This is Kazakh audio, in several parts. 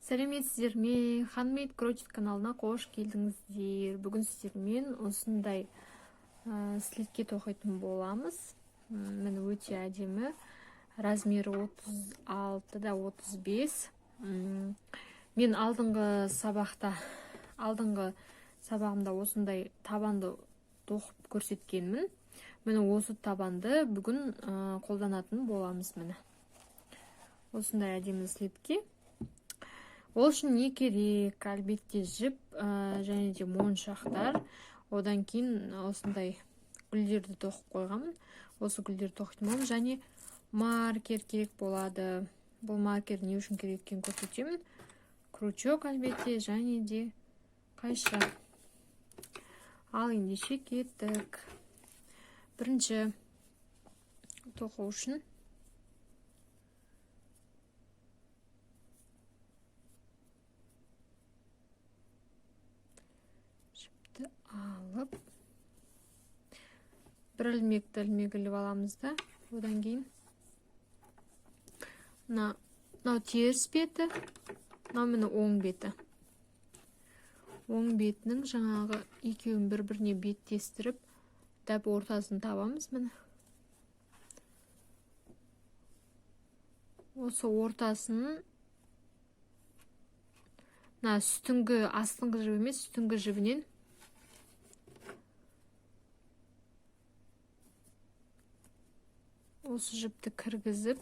Сәлеметсіздер ме? Handmade Crochet каналына қош келдіңіздер. Бүгін сіздермен осындай слитке тоқитын боламыз. Міне өте әдемі. Размері 36 да 35. Мен алдыңғы сабағымда осындай табанды тоқып көрсеткенмін. Міне осы табанды бүгін қолданатын боламыз. Міне осындай әдемі слитке. Ол үшін не керек? Әлбетте жіп және де моншақтар. Одан кейін осындай гүлдерді тоқып қойғанмын. Осы гүлдерді тоқитын және маркер керек болады. Бұл маркер не үшін керек екенін көрсетемін. Крючок әлбетте және де қайша. Ал ендеше кеттік. Бірінші тоқу үшін алып бір ілмекті іліп аламыз да, одан кейін мынау теріс беті, мынау міне оң беті. Оң бетінің жаңағы екеуін бір-біріне беттестіріп, дәп ортасын табамыз. Міне осы ортасын үстіңгі, астыңғы жібі емес, үстіңгі жібінен осы жіпті кіргізіп,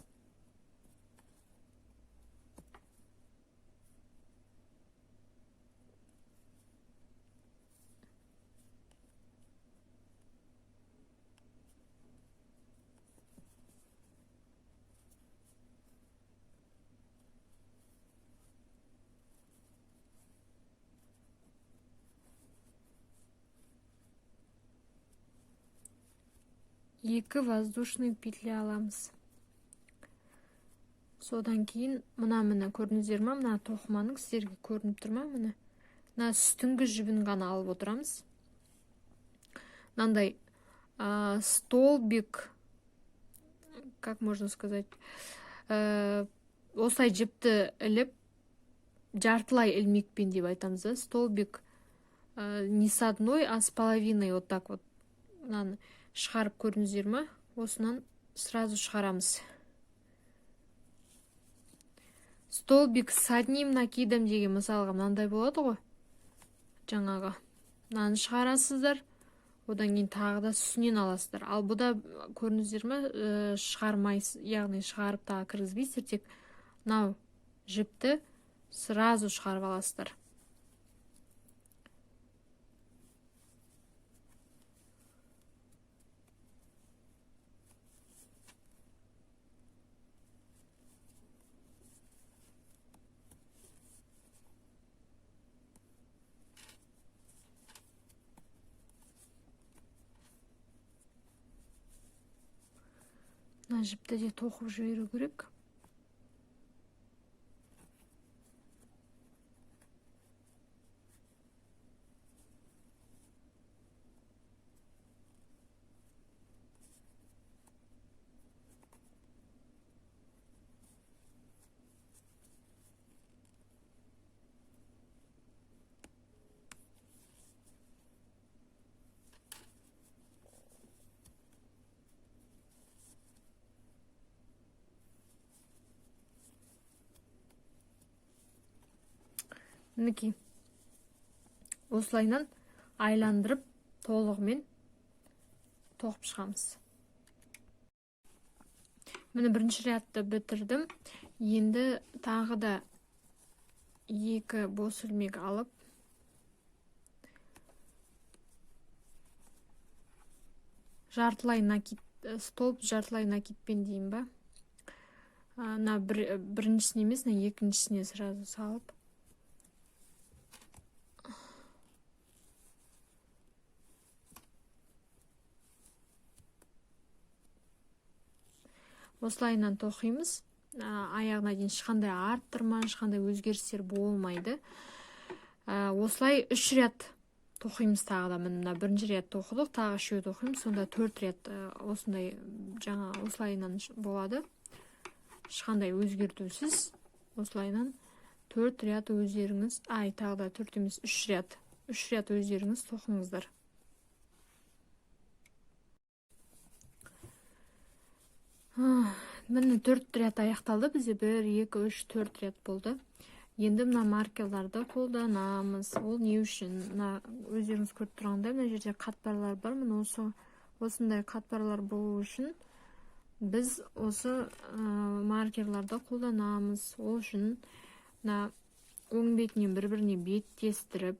екі воздушный петля аламыз. Содан кейін мына көрдіңіздер ме? Мына тоқыманың сіздерге көрініп тұр ма? Міне үстіңгі жібін ғана алып отырамыз. Мынандай столбик, как можно сказать, осылай жіпті іліп, жартылай ілмекпен деп айтамыз. Столбик не с одной, а с половиной, вот так вот. Мынаны шығарып көрдіңіздер ме? Осынан сразу шығарамыз. Столбик с одним накидом деген мысалға мынандай болады ғой. Жаңағы мынаны шығарасыздар, одан кейін тағы да үстінен аласыздар. Ал бұда көрдіңіздер ме? Шығармайсыз, яғни шығарып тағы кіргізбейсіздер, тек мынау жіпті сразу шығарып аласыздар. Мына жіпті де тоқып жіберу керек. Мінекей, осылайынан айландырып толығымен тоқып шығамыз. Міне бірінші рядты бітірдім. Енді тағы да екі бос ілмек алып, жартылай накид, столб жартылай накидпен дейін ба. Біріншісіне емес, екіншісіне сразу салып. Осылайынан тоқимыз. Аяғына дейін ешқандай арттырма, ешқандай өзгерістер болмайды. Осылай 3 ряд тоқимыз тағы да. Мына бірінші ряд тоқыдық, тағы 3 тоқимыз, сонда 4 ряд осындай жаңа осылайынан болады. Ешқандай өзгертусіз осылайынан 4 ряд өздеріңіз, тағы да 4 емес, 3 ряд. 3 ряд өздеріңіз тоқыңыздар. Міне 4 ряд аяқталды. Бізде 1, 2, 3, 4 ряд болды. Енді мына маркерларды қолданамыз. Ол не үшін? Өздеріңіз көріп тұрғандай, мына жерде қатпарлар бар. Міне осындай қатпарлар болу үшін біз осы маркерларды қолданамыз. Ол үшін оң бетінен бір-біріне беттестіріп,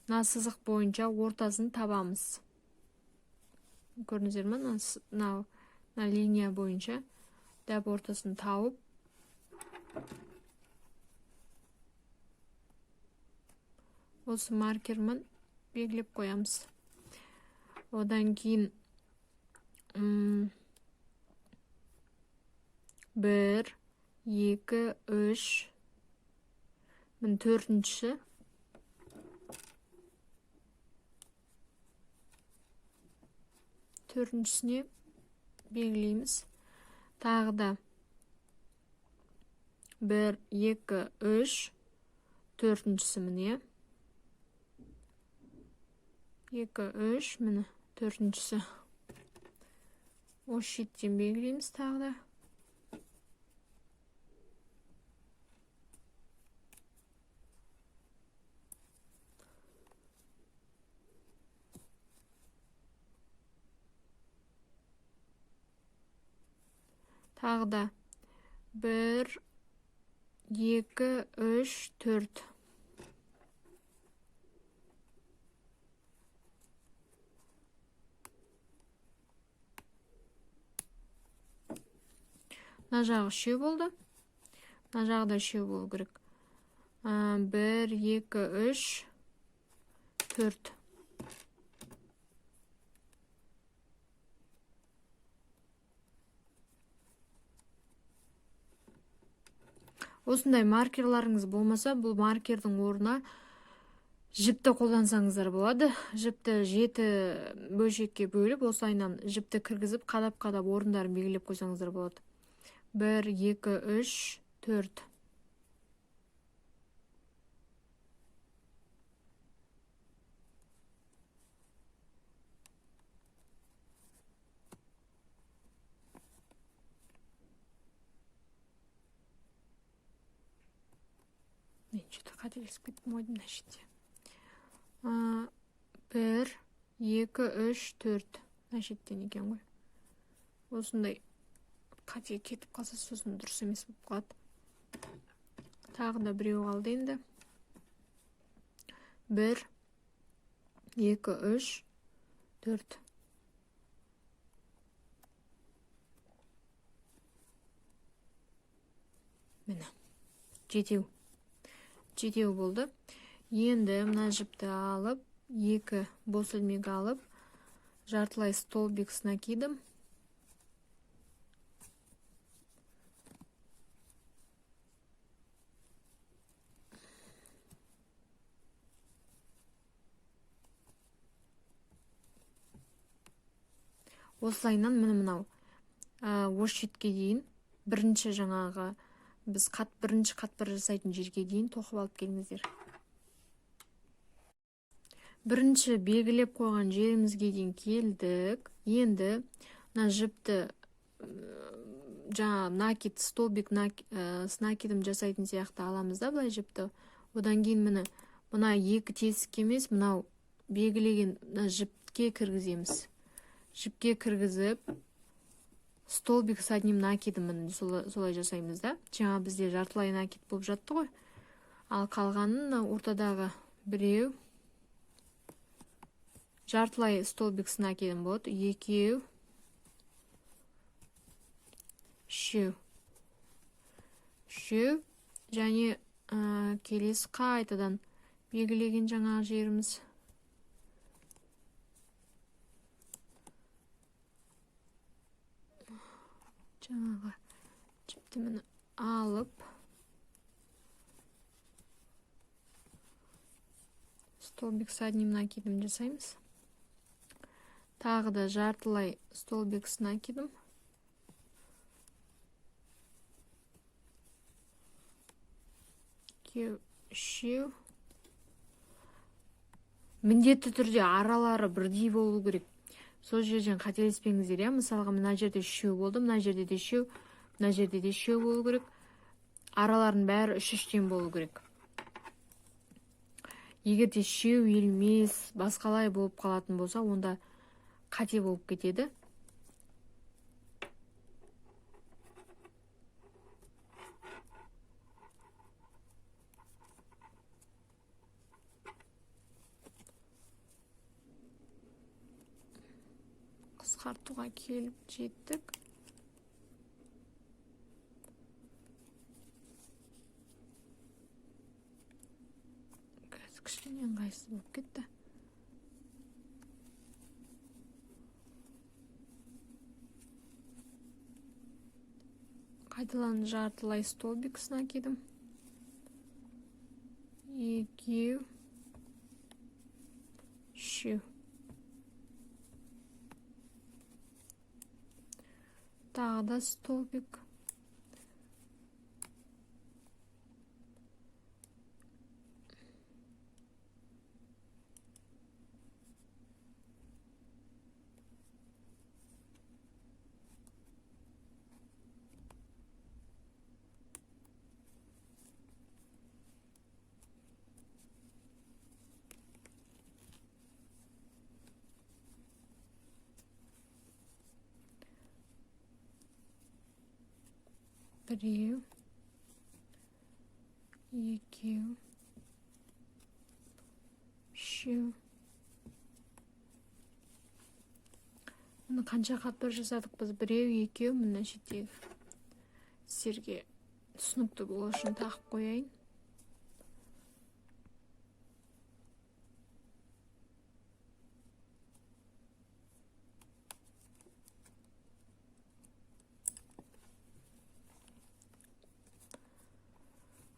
сызық бойынша ортасын табамыз. Көрдіңіздер ме? Линия бойынша дәп ортасын тауып, осы маркермен белгілеп қоямыз. Одан кейін 1, 2, 3, мін төртіншісі, төртіншісіне белгілейміз. Тағы да 1, 2, 3, төртіншісі міне. 2, 3, міне төртіншісі. Осы шеттен белгілейміз тағы да. Тағы да 1, 2, 3, 4. Мына жағы 3 болды. Мына жағы да 3 болу керек. 1, 2, 3, 4. Осындай маркерларыңыз болмаса, бұл маркердің орнына жіпті қолдансаңыздар болады. Жіпті 7 бөлшекке бөліп, осылайынан жіпті кіргізіп, қадап-қадап орындарын белгілеп қойсаңыздар болады. 1, 2, 3, 4. Мен что-то қателесіп кеттім ойдым мына жерде. 1, 2, 3, 4. Мына жерден екен ғой. Осындай қате кетіп қалса, сосын дұрыс емес болып қалады. Тағы да біреу қалды енді. 1, 2, 3, 4. Міне, жетеу болды. Енді мына жіпті алып, 2 бос ілмек алып, жартылай столбик с накидом. Осылайынан мынау осы шетке дейін бірінші жаңағы біз бірінші қатпар жасайтын жерге дейін тоқып алып келіңіздер. Бірінші белгілеп қойған жерімізге дейін келдік. Енді мына жіпті жаңа накид, столбик с накидом жасайтын сияқты аламыз да, былай жіпті. Одан кейін мына 2 тесік емес, мынау белгілеген жіпке кіргіземіз. Жіпке кіргізіп, столбик с одним накидом солай жасаймыз да. Жаңа бізде жартылай накид болып жатты ғой. Ал қалғанын ортадағы біреу жартылай столбик с накидом болады. 2, 3. Және келесі қайтадан белгілеген жаңағы жеріміз. Жаңағы жіпті алып, столбик с одним накидом жасаймыз. Тағы да жартылай столбик с накидом. екеу, үшеу. Міндетті түрде аралары бірдей болу керек. Сол жерден қателеспеңіздер, мысалға мына жерде үшеу болды, мына жерде де үшеу, мына жерде де үшеу болу керек. Аралардың бәрі үш-үштен болу керек. Егер де үшеу елмес, басқалай болып қалатын болса, онда қате болып кетеді. Қысқартуға келіп жеттік. Қазір кішкене ыңғайсыз болып кетті. Қайталан жартылай столбик накидым. Екеу, үшеу. Тағы да столбик. Біреу, екеу, үшеу. Мұны қанша қатпар жасадық біз? Біреу, екеу, мына шеттегі. Сіздерге түсінікті болу үшін тақып қояйын.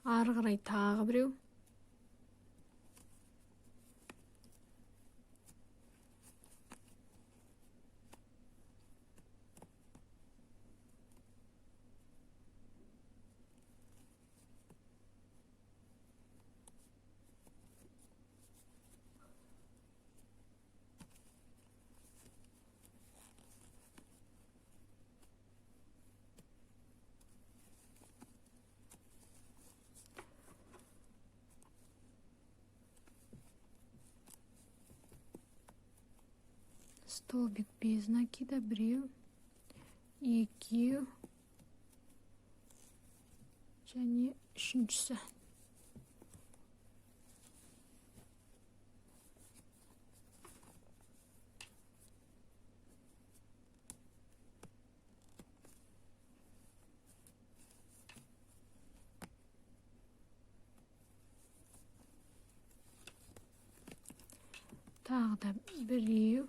Ары қарай тағы біреу. Столбик без накида, біреу, екеу, және үшіншісі. Тағы да біреу,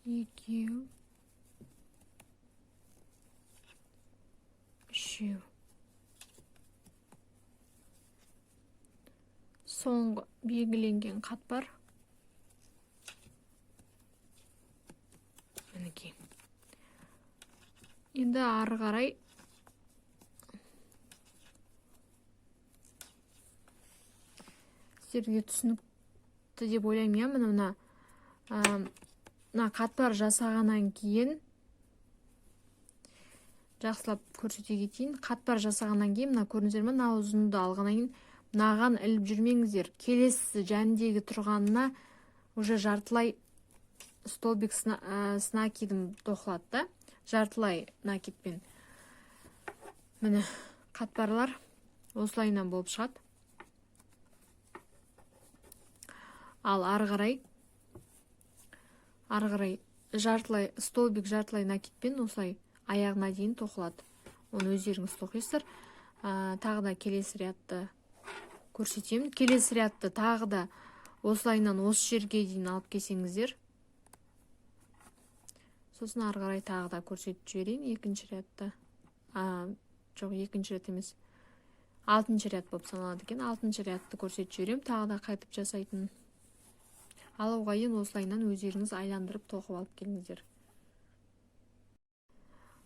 екеу, үшеу. Соңғы белгіленген қатпар. Мінекей. Енді ары қарай сіздерге түсінікті деп ойлаймын. Мына қатпар жасағаннан кейін жақсылап көрсете кетейін. Қатпар жасағаннан кейін мына көрдіңіздер ме? Мына ұзынды алғаннан кейін мынаған іліп жүрмеңіздер. Келесі жәндегі тұрғанына уже жартылай столбик накидім тоқылады. Жартылай накидпен. Міне қатпарлар осылайынан болып шығады. Ал ары қарай столбик жартылай накидпен осылай аяғына дейін тоқылады. Оны өздеріңіз тоқисыздар. Тағы да келесі рядты көрсетемін. Келесі рядты тағы да осылайынан осы жерге дейін алып келсеңіздер. Сосын ары қарай тағы да көрсетіп жіберейін. Екінші рядты. Жоқ, екінші ряд емес. 6-шы ряд болып саналады екен. 6-шы рядты көрсетіп жіберем. Тағы да қайтып жасайтын. Алуға ең осылайынан өздеріңіз айландырып тоқып алып келіңіздер.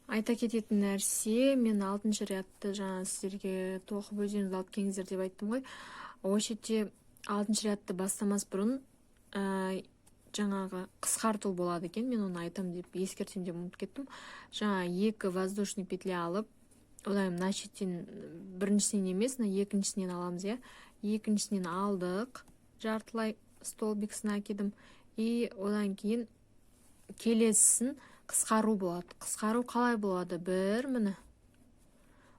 Айта кететін нәрсе, мен 6-шы рядты жаңа сіздерге тоқып өзіңіз алып келіңіздер деп айттым ғой. Осы жерде 6-шы рядты бастамас бұрын жаңағы қысқарту болады екен. Мен оны айтам деп ескертем деп ұмытып кеттім. Жаңа 2 воздушный петля алып, одан мына шеттен біріншісінен емес, екіншісінен аламыз, иә. Екіншісінен алдық, жартылай столбик накидым, и одан кейін келесісін қысқару болады. Қысқару қалай болады? Бір міне.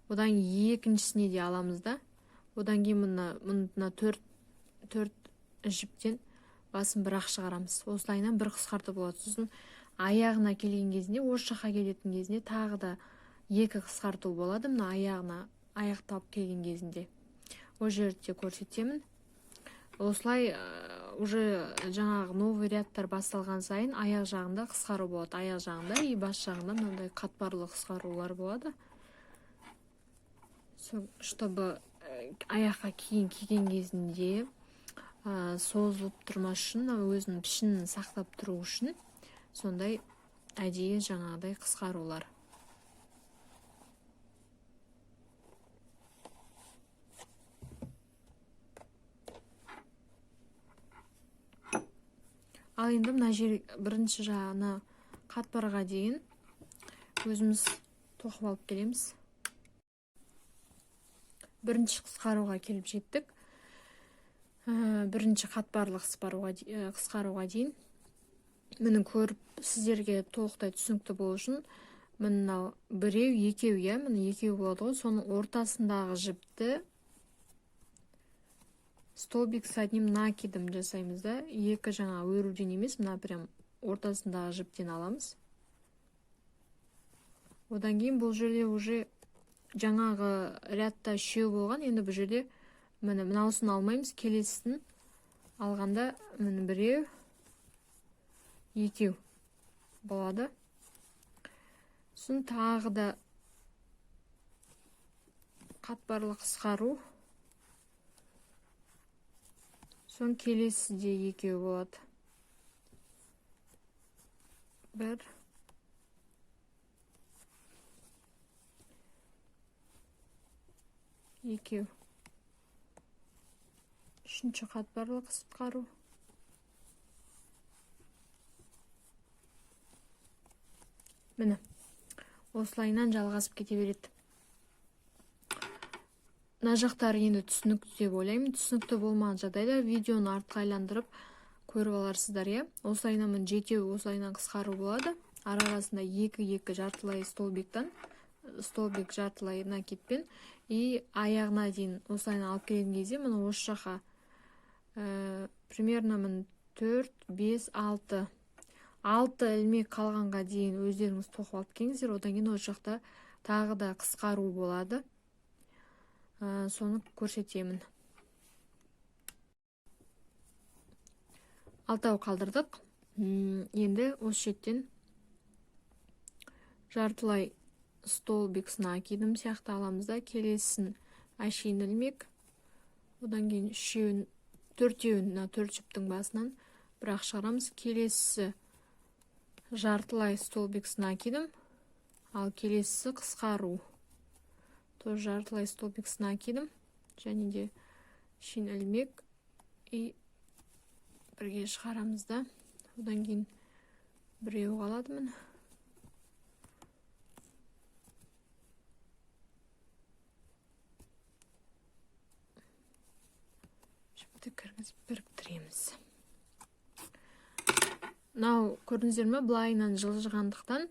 Одан екіншісіне де аламыз да. Одан кейін мына 4 жіптен басын бір-ақ шығарамыз. Осылайынан бір қысқарту болады. Сосын аяғына келген кезінде, осы жаққа келетін кезінде тағы да 2 қысқарту болады. Мына аяғына аяқталып келген кезінде. Ол жерде көрсетемін. Осылай уже жаңағы новый рядтар басталған сайын аяқ жағында қысқару болады. Аяқ жағында и бас жағында мынандай қатпарлы қысқарулар болады. Чтобы аяққа киген кезінде созылып тұрмас үшін, өзінің пішінін сақтап тұру үшін сондай әдейі жаңағыдай қысқарулар. Ал енді мына жер бірінші жағына қатпарға дейін өзіміз тоқып алып келеміз. Бірінші қысқаруға келіп жеттік. Бірінші қатпарлық қысқаруға дейін. Мені көріп сіздерге толықтай түсінікті болу үшін мынау біреу, екеу, иә, міне екеу болады ғой. Соның ортасындағы жіпті столбик с одним накидом жасаймыз да. 2 жаңа өруден емес, мына прям ортасындағы жіптен аламыз. Одан кейін бұл жерде уже жаңағы рядта 3 болған. Енді бұл жерде мынаусын алмаймыз, келесісін алғанда міне біреу, екеу болады. Сосын тағы да қатпарлы қысқару. Соң келесі де екеу болады. 1, 2. Үшінші қатпарлы қысқару. Міне, осылайынан жалғасып кете береді. Мына жақтары енді түсінікті деп ойлаймын. Түсінікті болмаған жағдайда видеоны артқа айландырып көріп аларсыздар, иә. Осылайынан 7 осылайынан қысқару болады. Арасында 2 жартылай столбик жартылай накидпен и аяғына дейін осылайынан алып келген кезде міне осы жаққа примерно 4, 5, 6 ілмек қалғанға дейін өздеріңіз тоқып алып келіңіздер. Одан кейін осы жақта тағы да қысқару болады. Соны көрсетемін. 6 қалдырдық. Енді осы шеттен жартылай столбик накидым сияқты аламыз да. Келесін әшейін ілмек. Одан кейін 4-еуін 4 жіптің басынан бір-ақ шығарамыз. Келесі жартылай столбик накидым. Ал келесі қысқару. Тоже жартылай столбик накидым. Және де шин ілмек. И бірге шығарамыз да. Одан кейін біреу қалады міне. Жіпті кіргізіп біріктіреміз. Мынау көрдіңіздер ме? Былайынан жылжығандықтан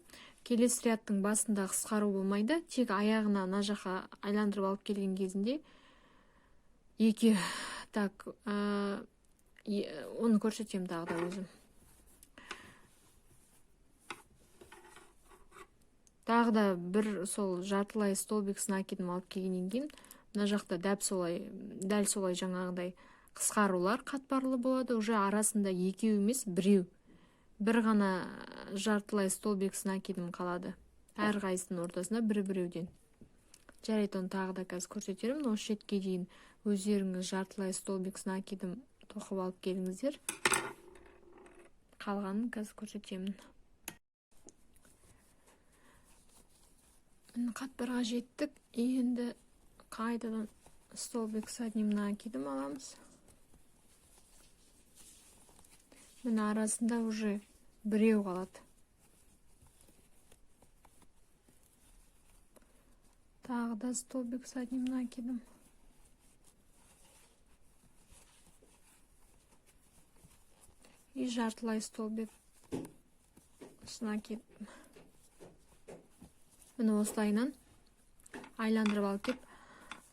келесі рядтың басында қысқару болмайды. Тек аяғына мына жаққа айландырып алып келген кезінде 2. Так, оны көрсетем тағы да өзім. Тағы да бір сол жартылай столбик накидым алып келгеннен кейін мына жақта дәл солай жаңағыдай қысқарулар қатпарлы болады. Уже арасында 2 емес, 1. Бір ғана жартылай столбик накидым қалады. Әр қайсының ортасында біреуден. Жарайды, оны тағы да қазір көрсетерім. Осы шетке дейін өздеріңіз жартылай столбик накидым тоқып алып келіңіздер. Қалғанын қазір көрсетемін. қатпарға жеттік. Енді қайтадан столбик с одним накидом аламыз. Міне арасында уже біреу қалады. Тағы да столбик с одним накидом. И жартылай столбик с накидом. Міне осылайынан айландырып алып кеп,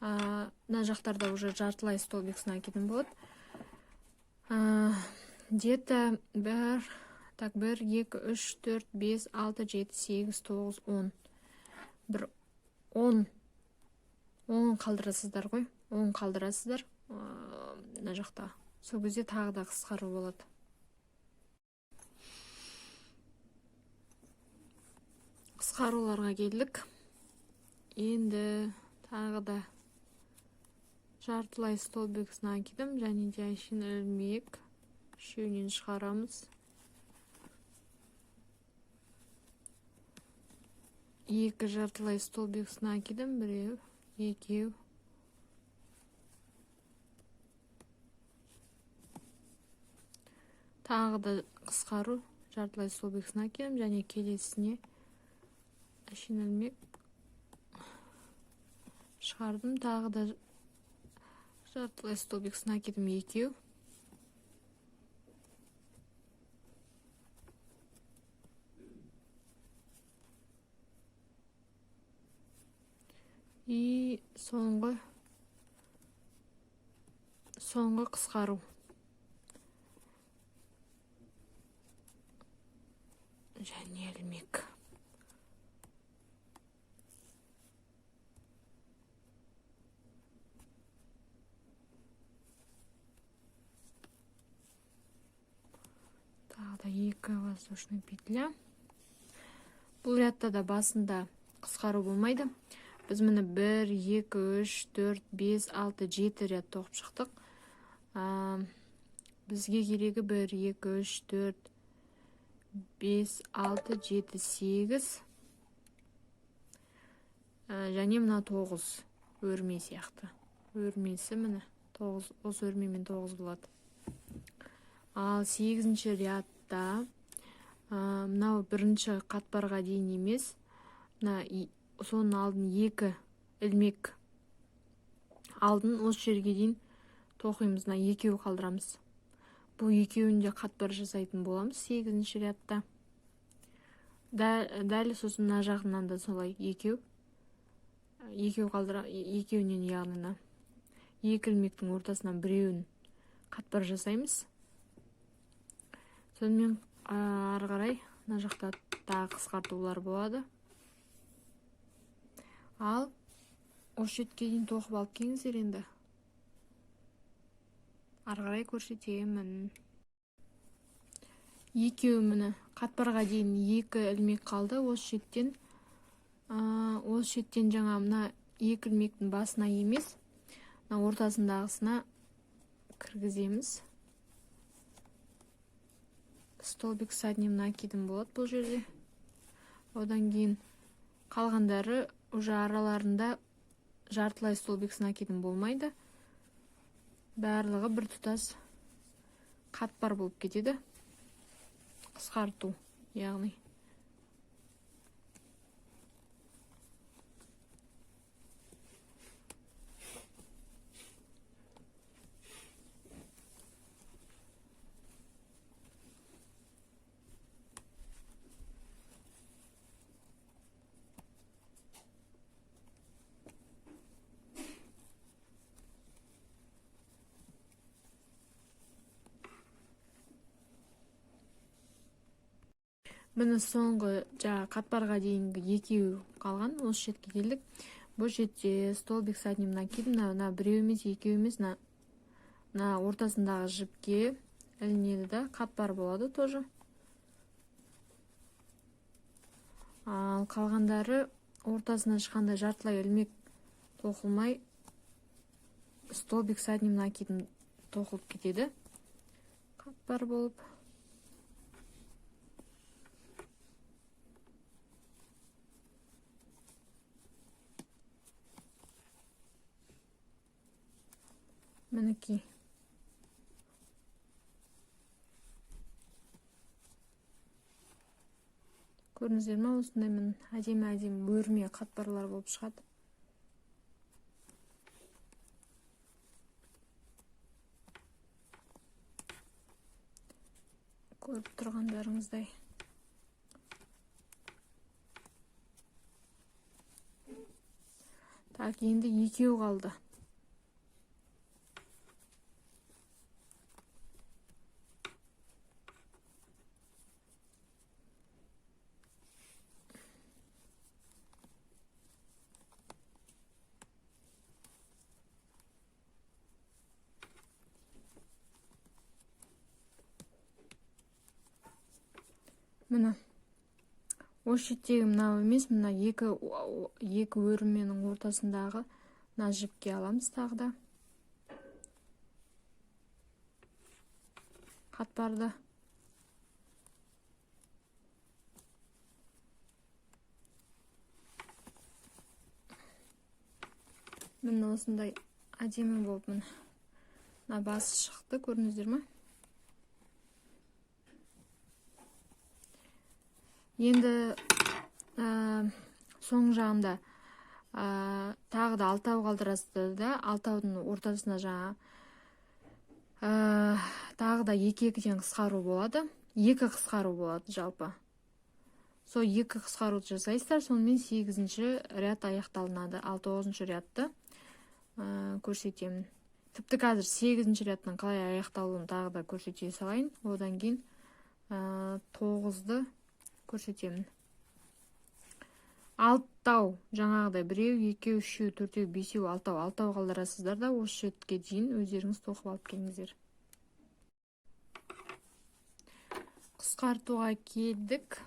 мына жақтарда уже жартылай столбик с накидом болады. Где-то 1, 2, 3, 4, 5, 6, 7, 8, 9, 10. Бір 10 қалдырасыздар ғой. 10 қалдырасыздар. Мына жақта. Сол кезде тағы да қысқару болады. Қысқаруларға келдік. Енді тағы да жартылай столбик с накидом және де әшейін ілмек. Үшеуінен шығарамыз. Екі жартылай столбик с накидом, біреу, екеу. Тағы да қысқару, жартылай столбик с накидом және келесіне әшейін ілмек. Шығардым, тағы да жартылай столбик с накидом екеу. И соңғы қысқару. Және ілмек. Тағы да 2 воздушный петля. Бұл рядта да басында қысқару болмайды. Біз мұны 1, 2, 3, 4, 5, 6, 7 ряд тоқып шықтық. Бізге керегі 1, 2, 3, 4, 5, 6, 7, 8. Және мұна 9 өрме сияқты. Өрмесі мұны 9, осы өрмемен 9 болады. Ал 8-ші рядта мынау бірінші қатпарға дейін емес, соның алдын 2 ілмек алдын осы жерге дейін тоқимыз, екеу қалдырамыз. Бұл екеуінде қатпар жасайтын боламыз 8-ші рядта. Дәл сосын мына жағынан да солай екеу қалдыра, екеуінен яғнына 2 ілмектің ортасынан біреуін қатпар жасаймыз. Сонымен ары қарай мына жақта тағы қысқартулар болады. Ал осы жетке дейін тоқып алып келіңіздер енді. Ары қарай көрсетемін. Екеу міне қатпарға дейін 2 ілмек қалды. Осы шеттен жаңа мына 2 ілмектің басына емес, мына ортасындағысына кіргіземіз. Столбик с одним накидом болады бұл жерде. Одан кейін қалғандары уже араларында жартылай столбик с накидом болмайды. Барлығы бір тұтас қатпар болып кетеді. Қысқарту, яғни. Міне соңғы қатпарға дейінгі екеу қалған, осы жетке келдік. Бұл жетте столбик с одним накидом, мына біреу емес, екеу емес, мына ортасындағы жіпке ілінеді да, қатпар болады тоже. Ал қалғандары ортасынан шыққанда жартылай ілмек тоқылмай, столбик с одним накидом тоқылып кетеді. Қатпар болып. мінекей. Көрдіңіздер ма, осындай мін әдемі өрме қатпарлар болып шығады. Көріп тұрғандарыңыздай. Так, енді екеу қалды. Міне. Осы шеттегі мынау емес, мына екі өрменің ортасындағы мына жіпке аламыз тағы да. Қатпарды. Міне осындай әдемі болып мына басы шықты, көрдіңіздер ме? Енді соң жағында тағы да алтау қалдырасыздар да, алтаудың ортасына жаңа тағы да екі-екіден қысқару болады. Екі қысқару болады жалпы. Сол екі қысқаруды жасайсыздар, сонымен 8-ші ряд аяқталынады. 9-ші рядты көрсетемін. Тіпті қазір 8-ші рядтың қалай аяқталуын тағы да көрсете салайын. Одан кейін 9-ды көрсетемін. Алтау, жаңағыдай 1, 2, 3, 4, 5, 6, алтау қалдырасыздар да, осы шетке дейін өздеріңіз тоқып алып келіңіздер. Қысқартуға келдік.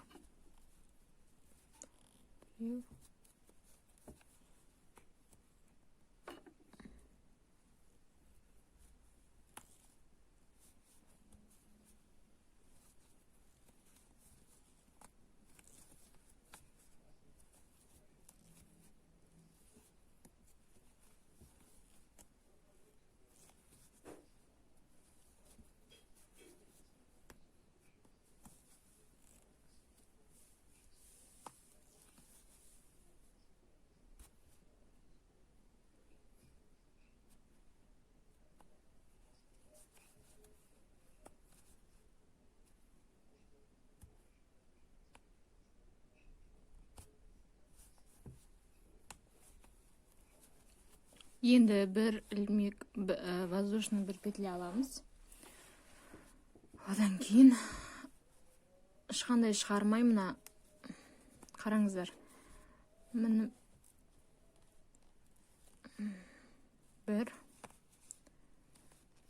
Енді бір ілмек воздушный бір петля аламыз. Одан кейін ешқандай шығармай, мына қараңыздар. Міне 1,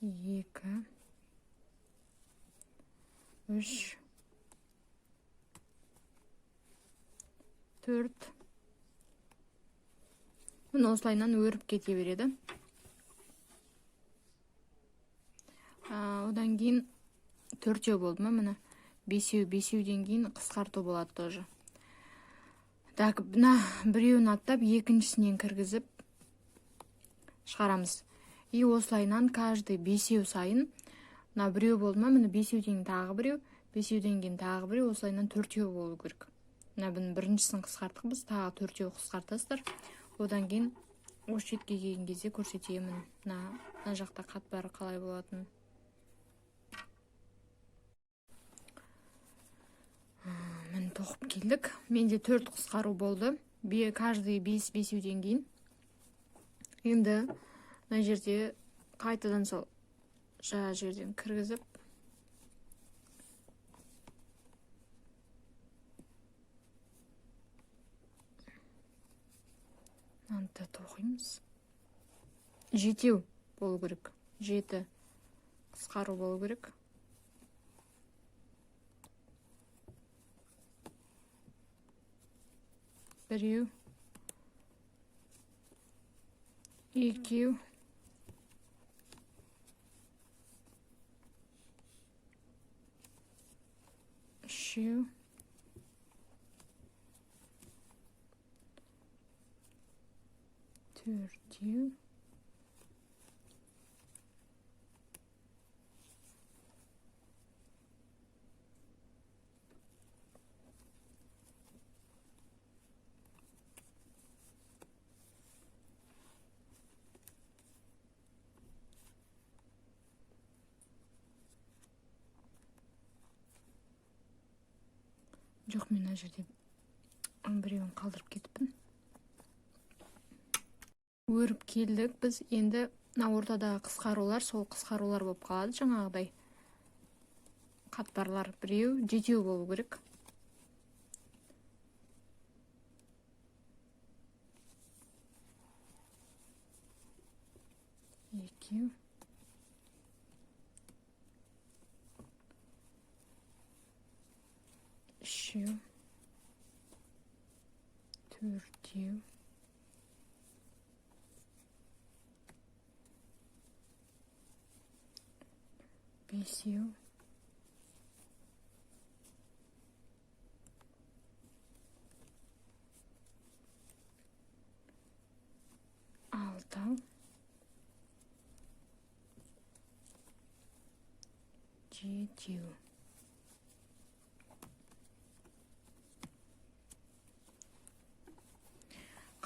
2, 3, 4. Міне осылайынан өріп кете береді. Одан кейін 4 болды ма, міне 5-ден кейін қысқарту болады тоже. Так, мына біреуін аттап, екіншісінен кіргізіп шығарамыз. И осылайынан каждый 5 сайын, мына біреу болды ма, міне 5-ден тағы біреу, 5-ден кейін тағы біреу, осылайынан 4 болу керек. Мына біріншісін қысқарттық біз, тағы 4 қысқартасыздар. Одан кейін осы шетке келген кезде көрсетемін. Мына жақта қатпары қалай болатын. Мен тоқып келдік. Менде 4 қысқару болды. Каждый 5-ден кейін. Енді мына жерде қайтадан сол жаңа жерден кіргізіп мынаны тоқимыз. 7 болу керек. 7 қысқару болу керек. Біреу, екеу, үшеу, төртеу, Жоқ, мен ана жерде біреуін қалдырып кетіппін. Өріп келдік. Біз енді ортадағы қысқарулар, сол қысқарулар болып қалады жаңағыдай. Қатпарлар біреу, жетеу болу керек. Екеу. Үшеу. Төртеу. Бесеу. Алтау. Жетеу.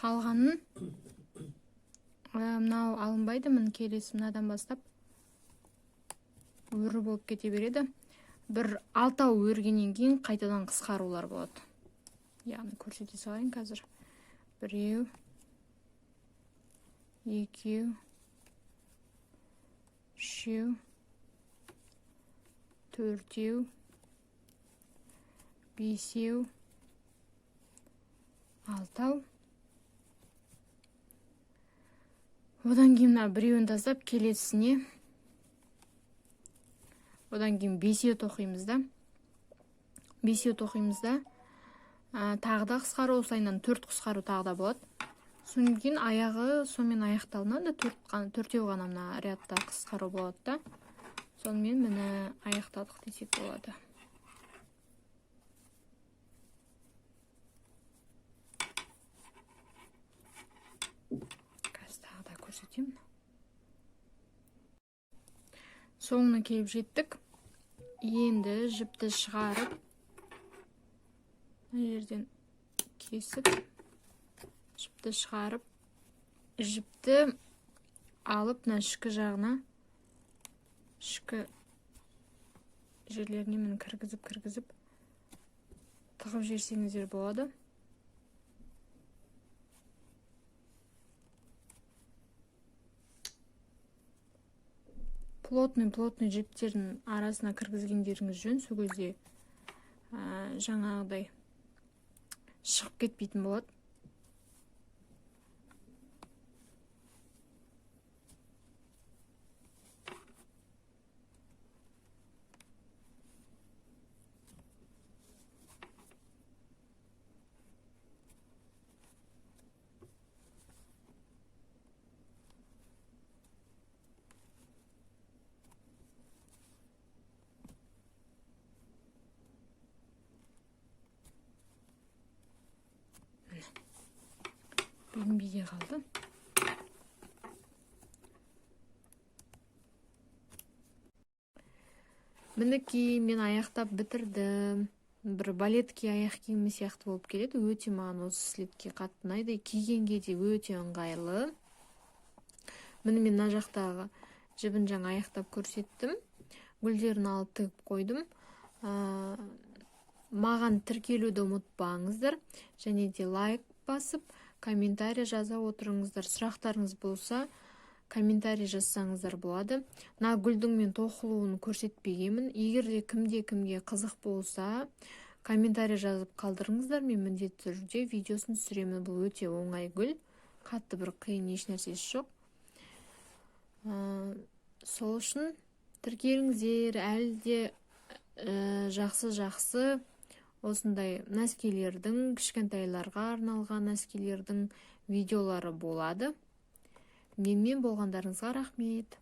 Қалғанын мынау алынбайды, мін келесі мынадан бастап өрі болып кете береді. Бір 6 өргеннен кейін қайтадан қысқарулар болады. Яғни көрсете салайын қазір. Біреу, екеу, үшеу, төртеу, бесеу, алтау. Одан кейін біреуін тастап келесісіне. Одан кейін бесеу тоқимыз да. Бесеу тоқимыз да. Тағы да қысқару, осылайынан 4 қысқару тағы да болады. Содан кейін аяғы сонымен аяқталынады. 4-еу ғана мына рядта қысқару болады да. Сонымен мені аяқтадық десек болады. Қазір тағы да көрсетемін. Соңына келіп жеттік. Енді жіпті шығарып, жерден кесіп, жіпті шығарып, жіпті алып, ішкі жағына, ішкі жерлеріне мені кіргізіп, тығып жерсеңіздер болады. Плотный жіптердің арасына кіргізгендеріңіз жөн, сол кезде жаңағыдай шығып кетпейтін болады. Білінбей қалды. Мінекей мен аяқтап бітірдім. Бір балетке аяқ киімі сияқты болып келеді. Өте маған осы слетке қатты ұнайды. Кигенге де өте ыңғайлы. Міне мен мына жақтағы жібін жаңа аяқтап көрсеттім. Гүлдерін алып тігіп қойдым. Маған тіркелуді ұмытпаңыздар. Және де лайк басып, комментарий жаза отырыңыздар. Сұрақтарыңыз болса, комментарий жазсаңыздар болады. Мына гүлдің мен тоқылуын көрсетпегенмін. Егер де кімге қызық болса, комментарий жазып қалдырыңыздар. Мен міндетті түрде видеосын түсіремін. Бұл өте оңай гүл. Қатты бір қиын еш нәрсесі жоқ. Сол үшін тіркеліңіздер. Әлде жақсы осындай нәскилердің, кішкентайларға арналған нәскилердің видеолары болады. Менімен болғандарыңызға рахмет.